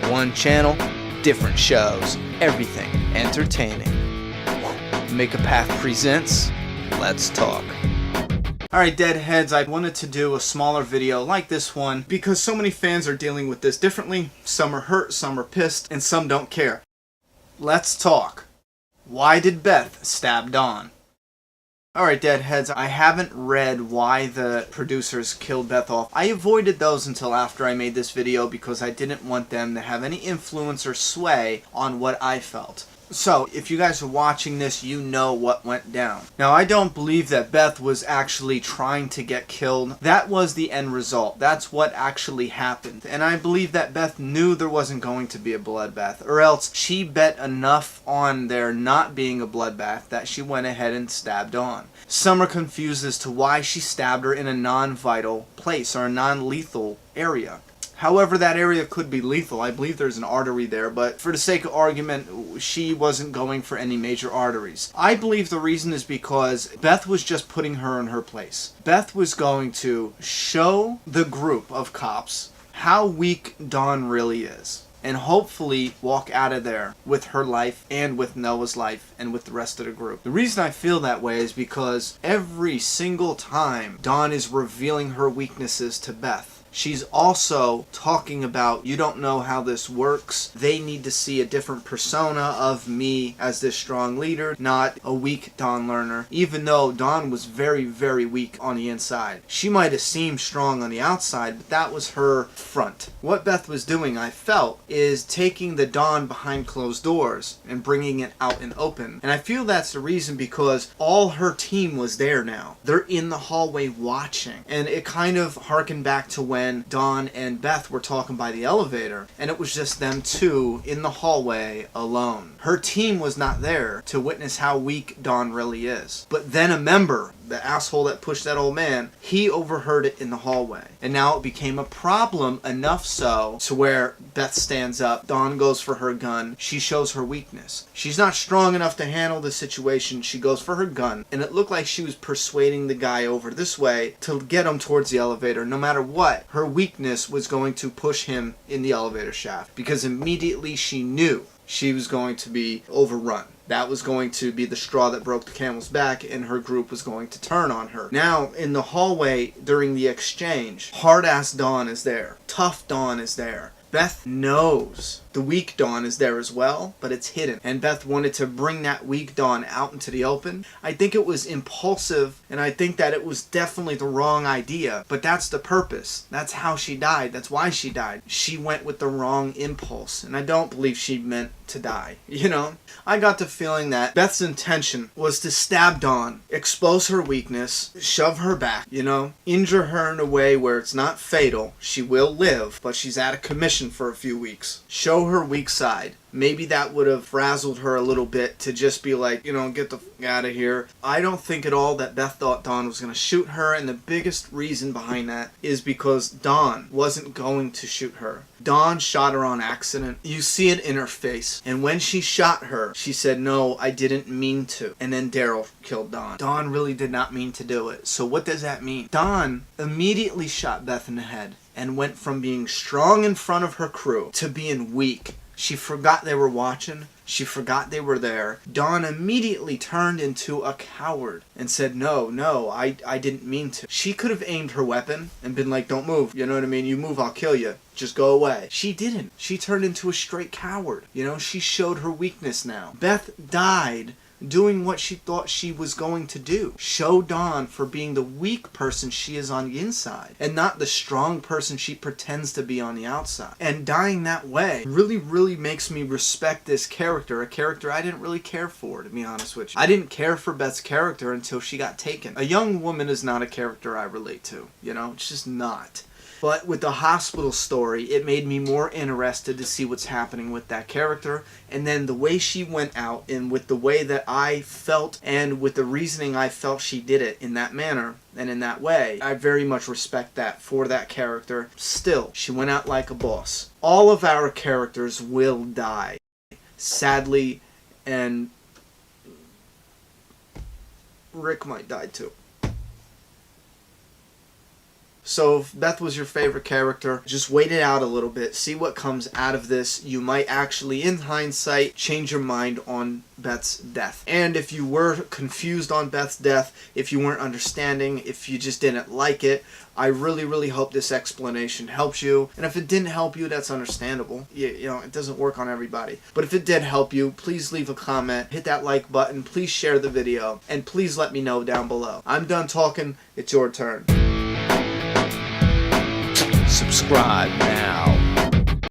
One channel, different shows, everything entertaining. Make a Path presents Let's Talk. Alright Deadheads, I wanted to do a smaller video like this one because so many fans are dealing with this differently. Some are hurt, some are pissed, and some don't care. Let's talk. Why did Beth stab Dawn? Alright Deadheads, I haven't read why the producers killed Beth off. I avoided those until after I made this video because I didn't want them to have any influence or sway on what I felt. So, if you guys are watching this, you know what went down. Now, I don't believe that Beth was actually trying to get killed. That was the end result. That's what actually happened. And I believe that Beth knew there wasn't going to be a bloodbath, or else she bet enough on there not being a bloodbath that she went ahead and stabbed Dawn. Some are confused as to why she stabbed her in a non-vital place, or a non-lethal area. However, that area could be lethal. I believe there's an artery there, but for the sake of argument, she wasn't going for any major arteries. I believe the reason is because Beth was just putting her in her place. Beth was going to show the group of cops how weak Dawn really is, and hopefully walk out of there with her life and with Noah's life and with the rest of the group. The reason I feel that way is because every single time Dawn is revealing her weaknesses to Beth, she's also talking about, you don't know how this works. They need to see a different persona of me as this strong leader, not a weak Dawn learner. Even though Dawn was very, very weak on the inside. She might have seemed strong on the outside, but that was her front. What Beth was doing, I felt, is taking the Dawn behind closed doors and bringing it out in open. And I feel that's the reason because all her team was there now. They're in the hallway watching. And it kind of harkened back to when Dawn and Beth were talking by the elevator, and it was just them two in the hallway alone. Her team was not there to witness how weak Dawn really is. But then a member, the asshole that pushed that old man, he overheard it in the hallway. And now it became a problem, enough so to where Beth stands up, Dawn goes for her gun, she shows her weakness. She's not strong enough to handle the situation, she goes for her gun, and it looked like she was persuading the guy over this way to get him towards the elevator. No matter what, her weakness was going to push him in the elevator shaft, because immediately she knew she was going to be overrun. That was going to be the straw that broke the camel's back, and her group was going to turn on her. Now, in the hallway during the exchange, hard-ass Dawn is there. Tough Dawn is there. Beth knows the weak Dawn is there as well, but it's hidden. And Beth wanted to bring that weak Dawn out into the open. I think it was impulsive, and I think that it was definitely the wrong idea. But that's the purpose. That's how she died. That's why she died. She went with the wrong impulse, and I don't believe she meant to die. You know? I got the feeling that Beth's intention was to stab Dawn, expose her weakness, shove her back, you know? Injure her in a way where it's not fatal. She will live, but she's out of commission for a few weeks. Show her weak side. Maybe that would have frazzled her a little bit to just be like, you know, get the f*** out of here. I don't think at all that Beth thought Dawn was going to shoot her, and the biggest reason behind that is because Dawn wasn't going to shoot her. Dawn shot her on accident. You see it in her face. And when she shot her, she said, no, I didn't mean to. And then Daryl killed Dawn. Dawn really did not mean to do it. So what does that mean? Dawn immediately shot Beth in the head and went from being strong in front of her crew to being weak. She forgot they were watching. She forgot they were there. Dawn immediately turned into a coward and said, no, I didn't mean to. She could have aimed her weapon and been like, don't move. You know what I mean? You move, I'll kill you. Just go away. She didn't. She turned into a straight coward. You know, she showed her weakness now. Beth died doing what she thought she was going to do. Show Dawn for being the weak person she is on the inside, and not the strong person she pretends to be on the outside. And dying that way really, really makes me respect this character, a character I didn't really care for, to be honest with you. I didn't care for Beth's character until she got taken. A young woman is not a character I relate to, you know? It's just not. But with the hospital story, it made me more interested to see what's happening with that character. And then the way she went out, and with the way that I felt, and with the reasoning I felt she did it in that manner and in that way, I very much respect that for that character. Still, she went out like a boss. All of our characters will die, sadly, and Rick might die too. So if Beth was your favorite character, just wait it out a little bit, see what comes out of this. You might actually, in hindsight, change your mind on Beth's death. And if you were confused on Beth's death, if you weren't understanding, if you just didn't like it, I really hope this explanation helps you. And if it didn't help you, that's understandable. You know, it doesn't work on everybody. But if it did help you, please leave a comment, hit that like button, please share the video, and please let me know down below. I'm done talking, it's your turn. Subscribe now.